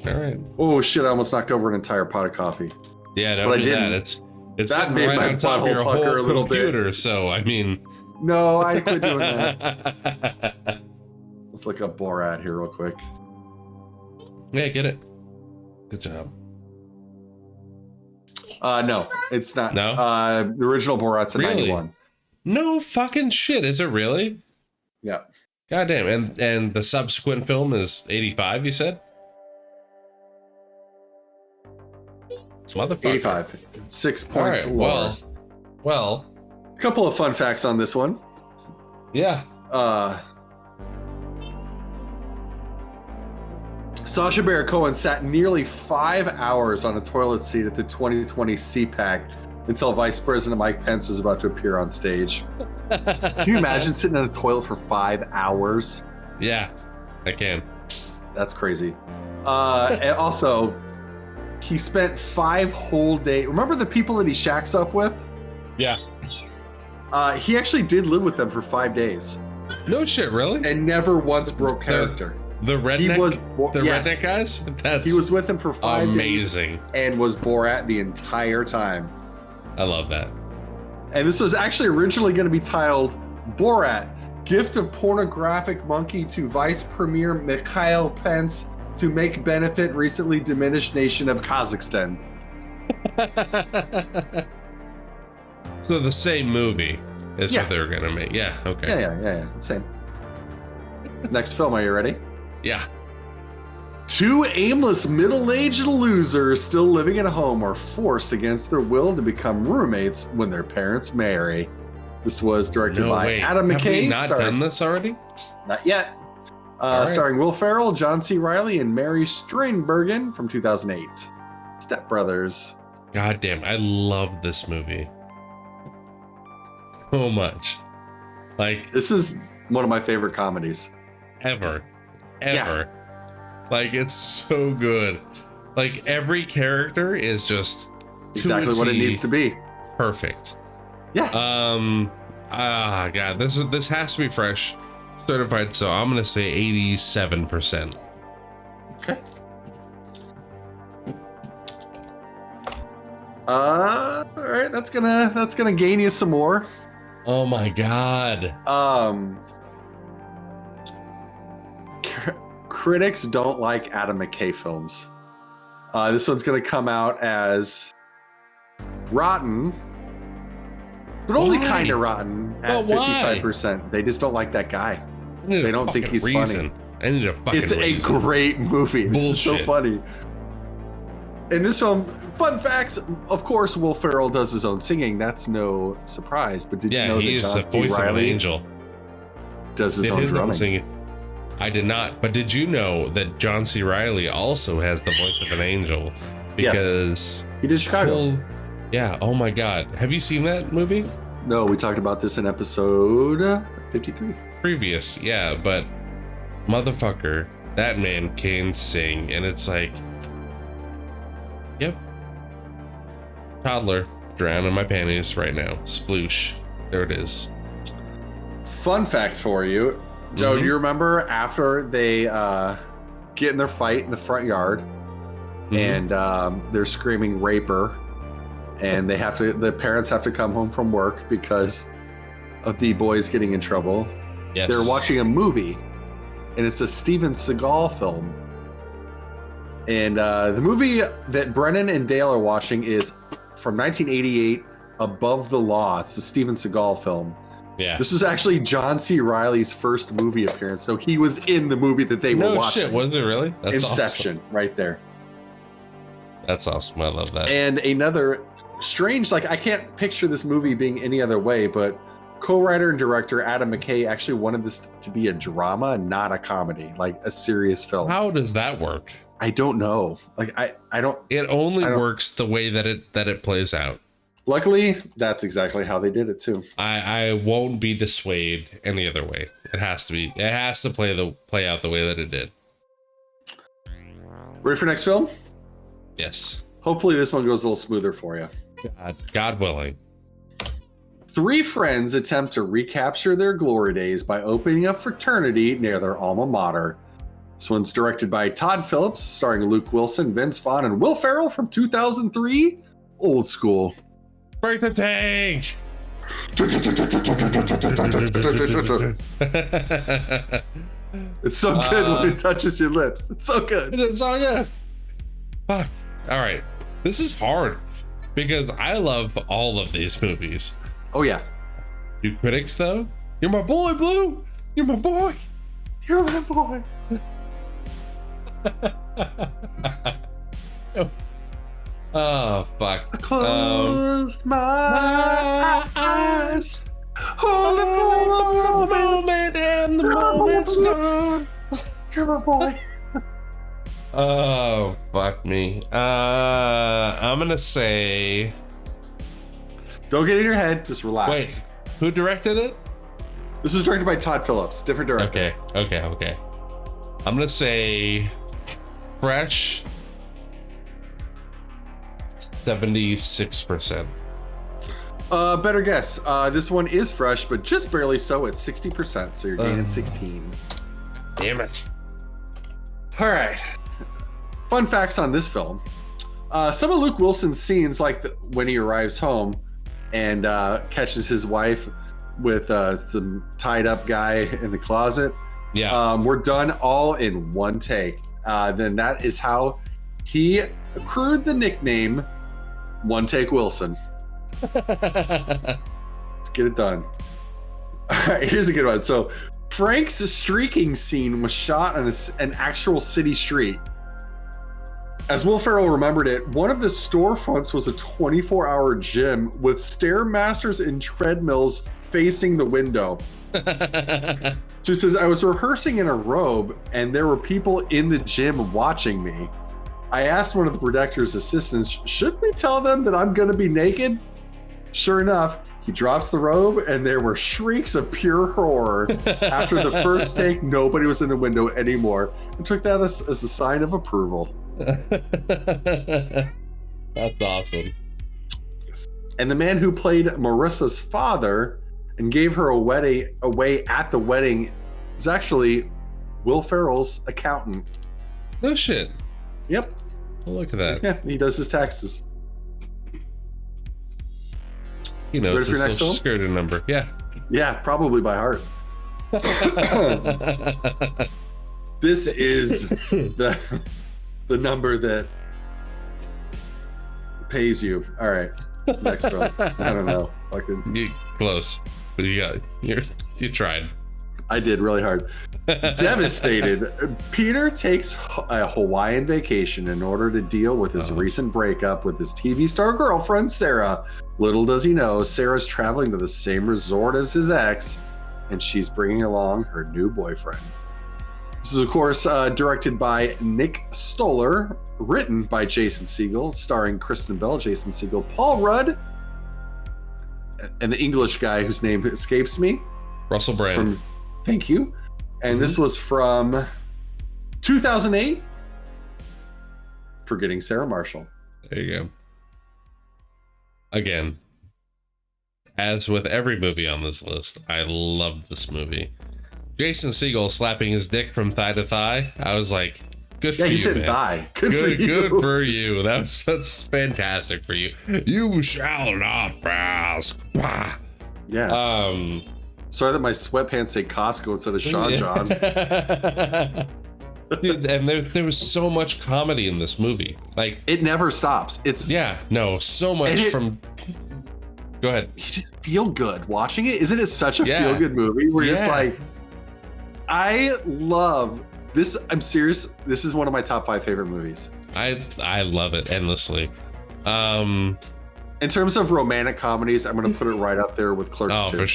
All right. Oh shit! I almost knocked over an entire pot of coffee. Yeah, don't But I do that. didn't. It's That sitting made right my on top of your butthole pucker whole a little bit. computer. So I mean. No, I quit doing that. Let's look up Borat here real quick. Yeah, get it. Good job. No, it's not. No? The original Borat's a Really? 91. No fucking shit. Is it really? Yeah. Goddamn. And the subsequent film is 85. You said. Motherfucker. 85. 6 points All right, lower. well, A couple of fun facts on this one. yeah. Sacha Baron Cohen sat nearly 5 hours on a toilet seat at the 2020 CPAC until Vice President Mike Pence was about to appear on stage. Can you imagine sitting in a toilet for 5 hours? Yeah, I can. That's crazy. And also, he spent 5 whole days. Remember the people that he shacks up with? Yeah. He actually did live with them for 5 days No shit, really? and never once broke character. The redneck, He was yes. redneck guys? That's He was with them for 5 amazing. days and was Borat the entire time. I love that. And this was actually originally going to be titled Borat, Gift of Pornographic Monkey to Vice Premier Mikhail Pence to make benefit recently diminished nation of Kazakhstan. So the same movie is Yeah. what they were gonna make. Yeah, okay. Yeah. Same. Next film, are you ready? Yeah. 2 aimless middle-aged losers still living at home are forced against their will to become roommates when their parents marry. This was directed No by way. Adam Have we McKay. not done this already? Not yet. All right. Starring Will Ferrell, John C. Reilly, and Mary Steenburgen from 2008. Step Brothers. God damn, I love this movie so much. Like, This is one of my favorite comedies. ever. Like, it's so good. Like, every character is just Exactly what it needs to be. perfect. Yeah. God, this has to be fresh, certified. So I'm gonna say 87%. Okay. All right, that's gonna gain you some more. Oh my god. Critics don't like Adam McKay films. This one's gonna come out as rotten, but only Why? kind of rotten at But why? 55%. They just don't like that guy. I need They a don't think fucking he's reason. funny. I need a fucking It's reason. a great movie. This is so Bullshit. funny. In this film, fun facts, of course, Will Ferrell does his own singing. That's no surprise. But did you Yeah, know he that is John the C. voice of an Reilly angel. does his Did own his own drumming? singing. I did not, but did you know that John C. Reilly also has the voice of an angel? Because He did Chicago. yeah, oh my god. Have you seen that movie? No, we talked about this in episode 53. Previous, yeah, but motherfucker, that man can sing, and it's like, yep. Toddler, drown in my panties right now. Sploosh. There it is. Fun fact for you, Joe. Do you remember after they get in their fight in the front yard, and they're screaming "raper," and the parents have to come home from work because of the boys getting in trouble. Yes. They're watching a movie, and it's a Steven Seagal film. And the movie that Brennan and Dale are watching is from 1988, Above the Law. It's the Steven Seagal film. Yeah. This was actually John C. Reilly's first movie appearance, so he was in the movie that they were watching. No shit, was it really? That's Inception, awesome. right there. That's awesome. I love that. And another strange, like I can't picture this movie being any other way, but co-writer and director Adam McKay actually wanted this to be a drama, not a comedy, like a serious film. How does that work? I don't know. Like I don't. It only works the way that it plays out. Luckily, that's exactly how they did it too. I won't be dissuaded any other way. It has to be. It has to play out the way that it did. Ready for next film? Yes. Hopefully this one goes a little smoother for you. God willing. 3 friends attempt to recapture their glory days by opening a fraternity near their alma mater. This one's directed by Todd Phillips, starring Luke Wilson, Vince Vaughn, and Will Ferrell from 2003. Old school. Break the tank. It's so good when it touches your lips. It's so good. It's so good. Fuck. All right. This is hard because I love all of these movies. Oh yeah. You critics though? You're my boy, Blue. You're my boy. You're my boy. Oh fuck. I closed my eyes. Only for a moment, and the moment's gone. You're my boy. Oh fuck me. I'm gonna say. Don't get in your head. Just relax. Wait, who directed it? This was directed by Todd Phillips, different director. Okay. I'm gonna say Fresh 76%. Better guess. This one is Fresh, but just barely so at 60%. So you're gaining 16. Damn it. All right. Fun facts on this film. Some of Luke Wilson's scenes, like when he arrives home and catches his wife with some tied up guy in the closet. Yeah. We're done all in one take. Then that is how he accrued the nickname One Take Wilson. Let's get it done. All right, here's a good one. So Frank's streaking scene was shot on an actual city street. As Will Ferrell remembered it, one of the storefronts was a 24-hour gym with stairmasters and treadmills facing the window. So he says, I was rehearsing in a robe and there were people in the gym watching me. I asked one of the productor's assistants, should we tell them that I'm going to be naked? Sure enough, he drops the robe and there were shrieks of pure horror. After the first take, nobody was in the window anymore. I took that as a sign of approval. That's awesome. And the man who played Marissa's father and gave her away at the wedding is actually Will Ferrell's accountant. No shit. Yep. Oh, look at that. Yeah, he does his taxes. He knows his Ready for next social film? security number. Yeah. Yeah, probably by heart. This is the number that pays you. All right, next film. I don't know. Fucking. You close, but you tried. I did really hard. Devastated, Peter takes a Hawaiian vacation in order to deal with his recent breakup with his TV star girlfriend, Sarah. Little does he know, Sarah's traveling to the same resort as his ex, and she's bringing along her new boyfriend. This is, of course, directed by Nick Stoller, written by Jason Segel, starring Kristen Bell, Jason Segel, Paul Rudd, and the English guy whose name escapes me. Russell Brand. Thank you. And this was from 2008. Forgetting Sarah Marshall. There you go. Again, as with every movie on this list, I loved this movie. Jason Segel slapping his dick from thigh to thigh. I was like, good for he you, said man. thigh. Good for you. Good for you. That's fantastic for you. You shall not pass. Bah. Yeah. Sorry that my sweatpants say Costco instead of Sean John. Dude, and there was so much comedy in this movie. Like, it never stops. It's so much from. Go ahead. You just feel good watching it. Isn't it such a Yeah. feel good movie? We're just Yeah. like, I love this. I'm serious. This is one of my top 5 favorite movies. I love it endlessly. In terms of romantic comedies, I'm gonna put it right up there with Clerks. Oh, 2. for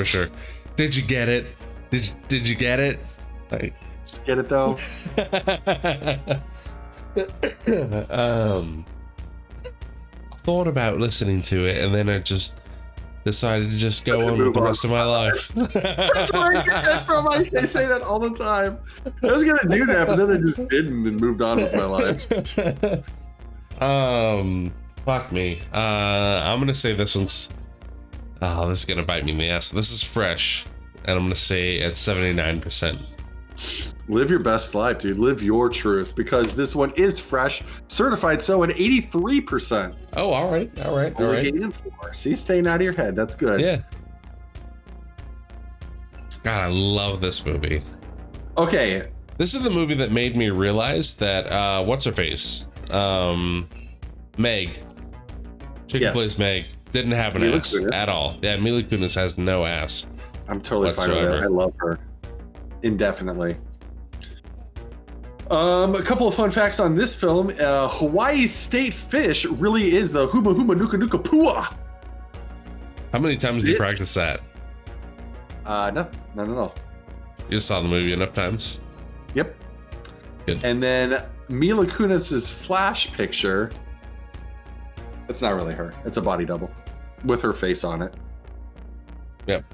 sure. Did you get it? Did you get it? Like, Get it though? I thought about listening to it, and then I just decided to just go on with the rest of my life. That's where I get that from. I say that all the time. I was gonna do that, but then I just didn't and moved on with my life. Fuck me. I'm gonna say this one's. Oh, this is gonna bite me in the ass. This is fresh, and I'm gonna say at 79%. Live your best life, dude. Live your truth, because this one is fresh, certified so at 83%. Oh, all right. Only gain in 4. See, staying out of your head. That's good. Yeah. God, I love this movie. Okay. This is the movie that made me realize that what's her face? Meg. Chick who plays Meg didn't have an ass at all. Yeah, Mila Kunis has no ass. I'm totally fine with it. I love her. Indefinitely. A couple of fun facts on this film. Hawaii's state fish really is the huma huma nuka nuka pua. How many times did you practice that? No. You just saw the movie enough times? Yep. Good. And then Mila Kunis's flash picture. It's not really her. It's a body double with her face on it. Yep.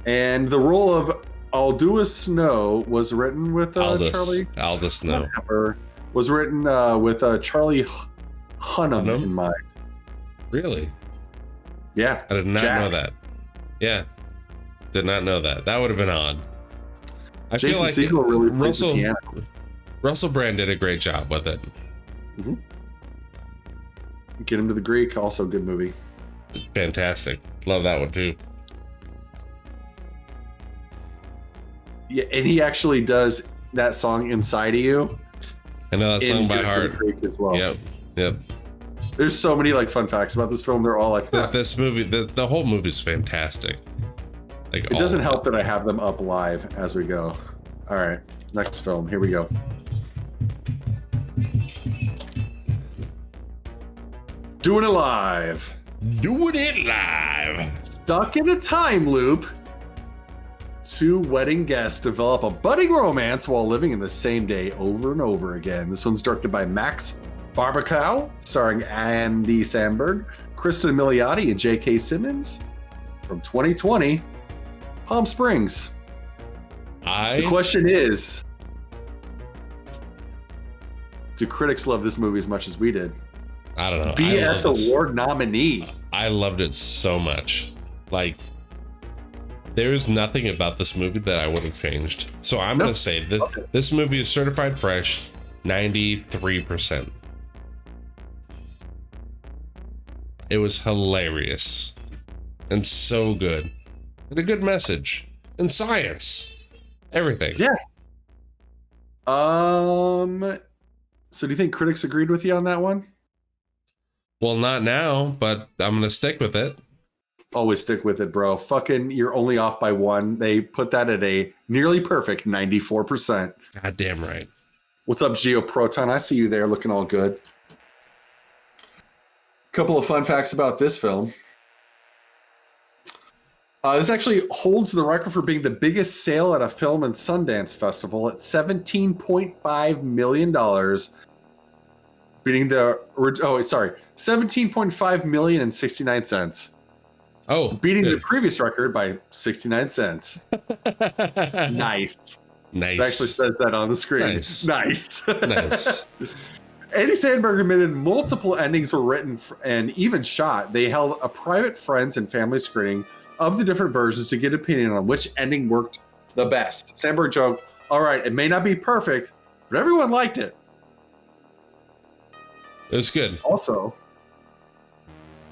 And the role of Aldous Snow was written with Charlie. Aldous Snow. Whatever. Was written with Charlie Hunnam in mind. Really? Yeah. I did not know that. Yeah. Did not know that. That would have been odd. I Jason feel like Segel really plays the piano. Russell Brand did a great job with it. Mm-hmm. Get him to the Greek, also a good movie. Fantastic. Love that one too. Yeah, and he actually does that song "Inside of You." I know that song by heart. As well. Yep. There's so many like fun facts about this film. They're all like this movie. The whole movie is fantastic. Like, it doesn't help that I have them up live as we go. All right, next film. Here we go. Doing it live. Doing it live. Stuck in a time loop. 2 wedding guests develop a budding romance while living in the same day over and over again. This one's directed by Max Barbacow, starring Andy Samberg, Kristen Milioti, and J.K. Simmons. From 2020, Palm Springs. The question is, do critics love this movie as much as we did? I don't know. BS Award nominee. I loved it so much. Like, there's nothing about this movie that I would have changed. So I'm going to say that this movie is certified fresh, 93%. It was hilarious and so good, and a good message, and science, everything. Yeah. So do you think critics agreed with you on that one? Well, not now, but I'm going to stick with it. Always stick with it, bro. Fucking, you're only off by 1. They put that at a nearly perfect 94%. God damn right. What's up, Geo Proton? I see you there looking all good. Couple of fun facts about this film. This actually holds the record for being the biggest sale at a film and Sundance Festival at $17.5 million. Beating the, $17.5 million and 69 cents. Oh, beating the previous record by 69 cents. Nice. Nice. It actually says that on the screen. Nice. Nice. Nice. Andy Samberg admitted multiple endings were written and even shot. They held a private friends and family screening of the different versions to get opinion on which ending worked the best. Samberg joked, "All right, it may not be perfect, but everyone liked it." It was good. Also,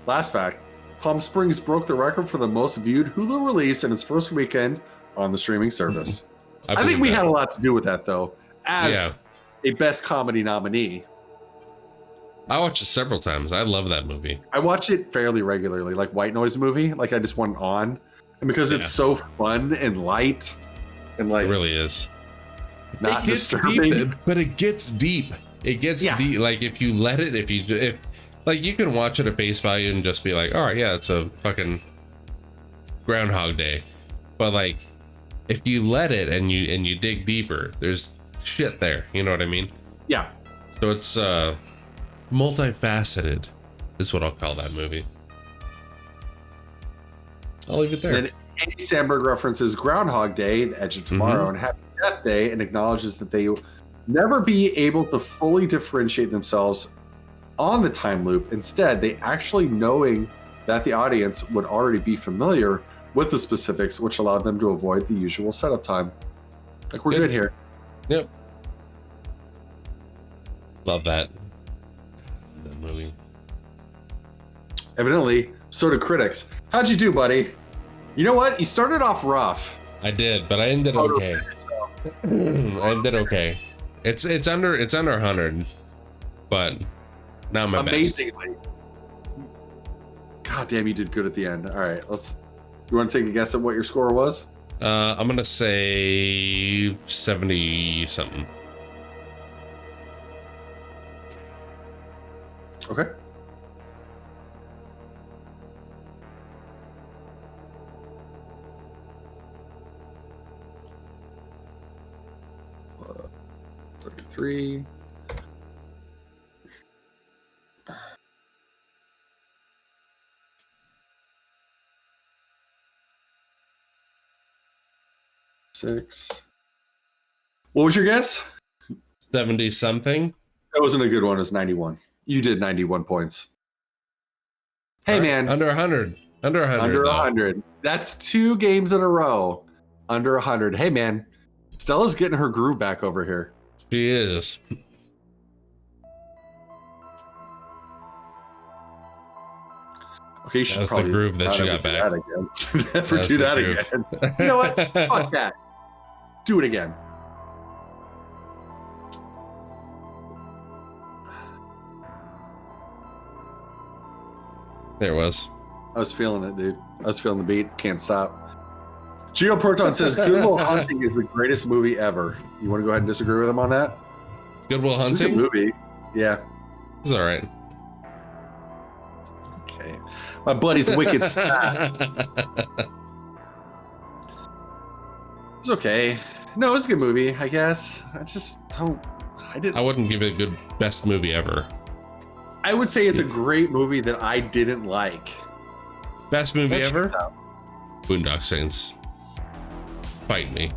last fact, Palm Springs broke the record for the most viewed Hulu release in its first weekend on the streaming service. I think we had a lot to do with that, though, as a best comedy nominee. I watched it several times. I love that movie. I watch it fairly regularly, like White Noise movie. Like I just want it on, and because it's so fun and light, and like it really is. Not it gets disturbing. deep, but it gets deep. It gets deep. Like if you let it, if like you can watch it at face value and just be like, all right, yeah, it's a fucking Groundhog Day. But like, if you let it and you dig deeper, there's shit there. You know what I mean? Yeah. So it's multifaceted, is what I'll call that movie. I'll leave it there. And then Andy Samberg references Groundhog Day, The Edge of Tomorrow, and Happy Death Day, and acknowledges that they will never be able to fully differentiate themselves on the time loop. Instead, they actually knowing that the audience would already be familiar with the specifics, which allowed them to avoid the usual setup time. Like, we're good here. Yep. Love that movie. Evidently, so do critics. How'd you do, buddy? You know what? You started off rough. I did, but I ended okay. I ended okay. It's under 100, but not my amazingly. best. God damn, you did good at the end. All right, you want to take a guess at what your score was? I'm gonna say 70 something. Okay. Uh, 33. Six. What was your guess? 70 something. That wasn't a good one. It was 91. You did 91 points. Hey, man. Under 100. Under 100. Under 100. That's 2 games in a row. Under 100. Hey, man. Stella's getting her groove back over here. She is. Okay, you should That's probably the groove that she got back. Never do that again. You know what? Fuck that. Do it again. There it was. I was feeling it, dude. I was feeling the beat. Can't stop. Geo Proton says Good Will Hunting is the greatest movie ever. You want to go ahead and disagree with him on that? Good Will It's a Hunting? movie. Yeah. It's all right. Okay. My buddy's wicked sad. It's okay. No, it was a good movie, I guess. I wouldn't give it a good best movie ever. I would say it's a great movie that I didn't like. Best movie That ever? checks out. Boondock Saints. Fight me.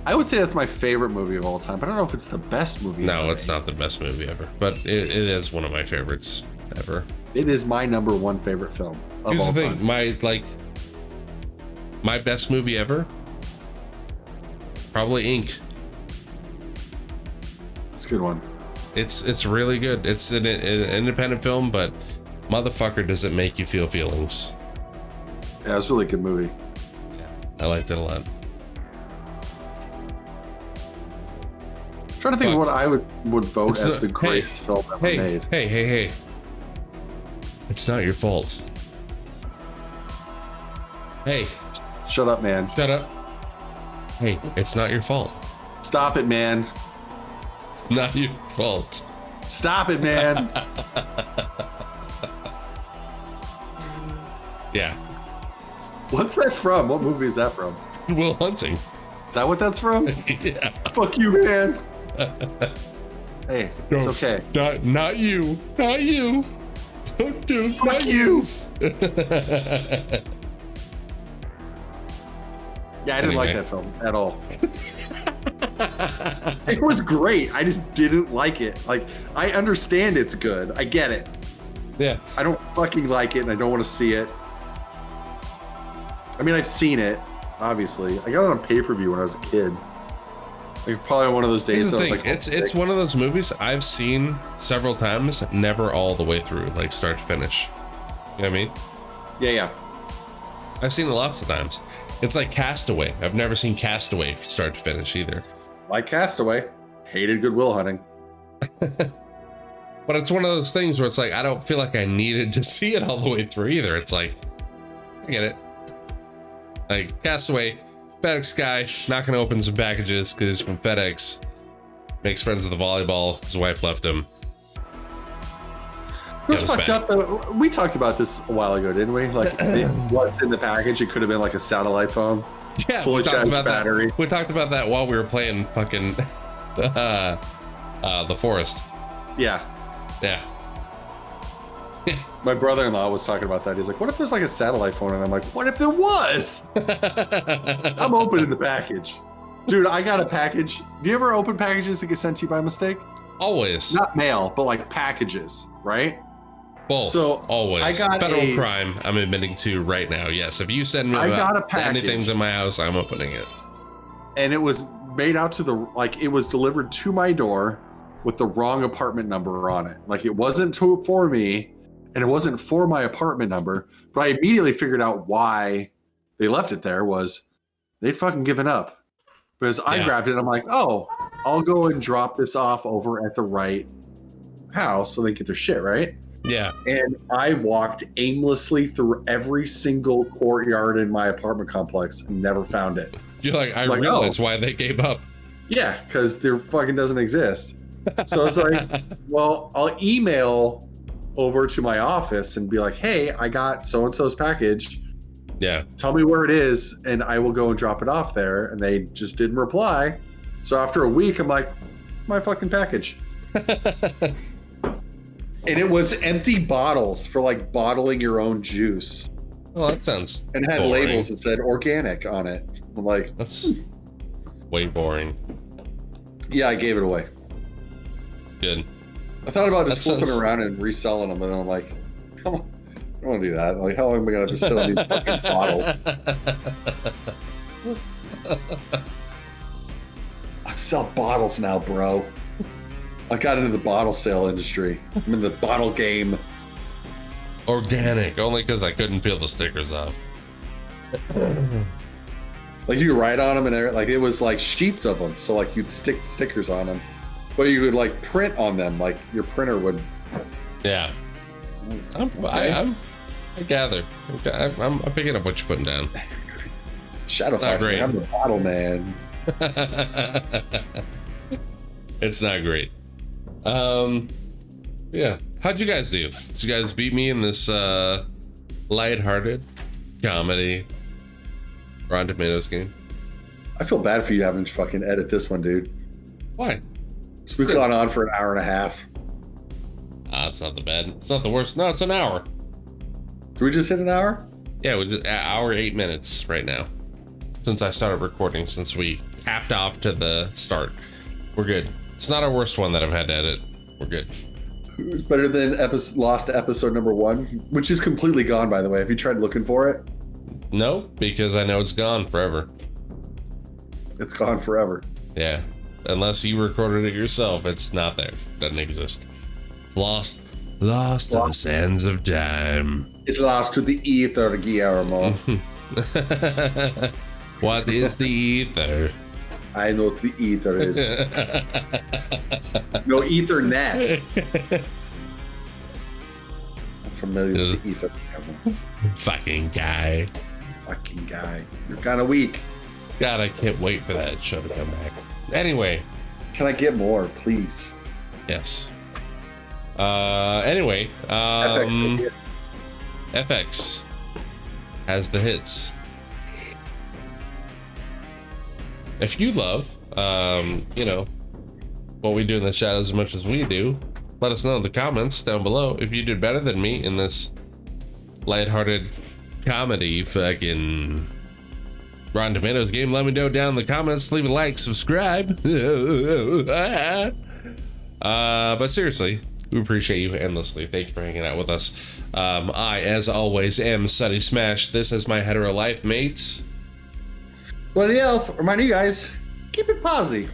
I would say that's my favorite movie of all time, but I don't know if it's the best movie No, ever. it's not the best movie ever, but it is one of my favorites ever. It is my number 1 favorite film of Here's all the thing, time. my best movie ever, probably Ink. It's a good one. It's really good. It's an independent film, but motherfucker, does it make you feel feelings? Yeah, it's a really good movie. I liked it a lot. I'm trying to think of what I would vote It's as not- the greatest film ever made. Hey. It's not your fault. Hey, Shut up, man. shut up. Hey, it's not your fault. Stop it, man. It's not your fault. Stop it, man. Yeah. What's that from? What movie is that from? Will Hunting. Is that what that's from? Yeah. Fuck you, man. Hey, it's okay. Not you. Not you. Don't do it. Fuck Not you. Yeah, I didn't like Anyway. that film at all. It was great. I just didn't like it. Like, I understand it's good. I get it. Yeah. I don't fucking like it, and I don't want to see it. I mean, I've seen it, obviously. I got it on pay-per-view when I was a kid. Like, probably one of those days Here's the that I was thing, like, it's one of those movies I've seen several times, never all the way through, like start to finish. You know what I mean? yeah. I've seen it lots of times. It's like Castaway. I've never seen Castaway start to finish either. Like Castaway. Hated Good Will Hunting. But it's one of those things where it's like, I don't feel like I needed to see it all the way through either. It's like, I get it. Like Castaway, FedEx guy knocking open some packages because he's from FedEx. Makes friends with the volleyball. His wife left him. It was Goes fucked back. up though. We talked about this a while ago, didn't we? Like, what's in the package? It could have been like a satellite phone. Yeah, Fully we talked charged about battery. that. We talked about that while we were playing fucking the forest. Yeah. Yeah. My brother-in-law was talking about that. He's like, what if there's like a satellite phone? And I'm like, what if there was? I'm opening the package. Dude, I got a package. Do you ever open packages that get sent to you by mistake? Always. Not mail, but like packages, right? Both. So, always. I got Federal crime I'm admitting to right now. Yes. If you send me I got a package. anything to my house, I'm opening it. And it was made out to the, like, it was delivered to my door with the wrong apartment number on it. Like, it wasn't for me, and it wasn't for my apartment number, but I immediately figured out why they left it there was they'd fucking given up. Because I grabbed it and I'm like, oh, I'll go and drop this off over at the right house so they get their shit, right? Yeah. And I walked aimlessly through every single courtyard in my apartment complex and never found it. You're like, I like, realized why they gave up. Yeah, because there fucking doesn't exist. So it's like, well, I'll email over to my office and be like, hey, I got so-and-so's package. Yeah. Tell me where it is, and I will go and drop it off there. And they just didn't reply. So after a week, I'm like, it's my fucking package. And it was empty bottles for like bottling your own juice. Oh, that sounds And it had boring. labels that said organic on it. I'm like, That's way boring. yeah, I gave it away. It's good. I thought about just That flipping sounds- around and reselling them, and I'm like, come on, I don't want to do that. Like, how long am I going to have to sit on these fucking bottles? I sell bottles now, bro. I got into the bottle sale industry. I'm in the bottle game. Organic, only because I couldn't peel the stickers off. Like, you could write on them, and like it was like sheets of them. So like you'd stick stickers on them, but you could like print on them, like your printer would. Yeah. I gather. I'm picking up what you're putting down. Shadow Not Fox, great. I'm the bottle man. It's not great. Yeah. How'd you guys do? Did you guys beat me in this lighthearted comedy Rotten Tomatoes game? I feel bad for you having to fucking edit this one, dude. Why? So we've gone on for an hour and a half. It's not the bad. It's not the worst. No, it's an hour. Did we just hit an hour? Yeah, we did hour 8 minutes right now. Since I started recording, since we capped off to the start. We're good. It's not our worst one that I've had to edit. We're good. It's better than lost episode number 1, which is completely gone, by the way. Have you tried looking for it? No, because I know it's gone forever. It's gone forever. Yeah. Unless you recorded it yourself, it's not there. Doesn't exist. It's lost to the sands of time. It's lost to the ether, Guillermo. What is the ether? I know what the ether is. No, Ethernet. I'm familiar with the ether, Guillermo. Fucking guy. Fucking guy. You're kind of weak. God, I can't wait for that show to come back. Anyway. Can I get more, please? Yes. Anyway. FX has the hits. If you love, what we do in the shadows as much as we do, let us know in the comments down below if you did better than me in this lighthearted comedy fucking Rotten Tomatoes game, let me know down in the comments. Leave a like, subscribe. But seriously, we appreciate you endlessly. Thank you for hanging out with us. I, as always, am Sutty Smash. This is my hetero life, mates. Bloody Elf, remind you guys, keep it posy.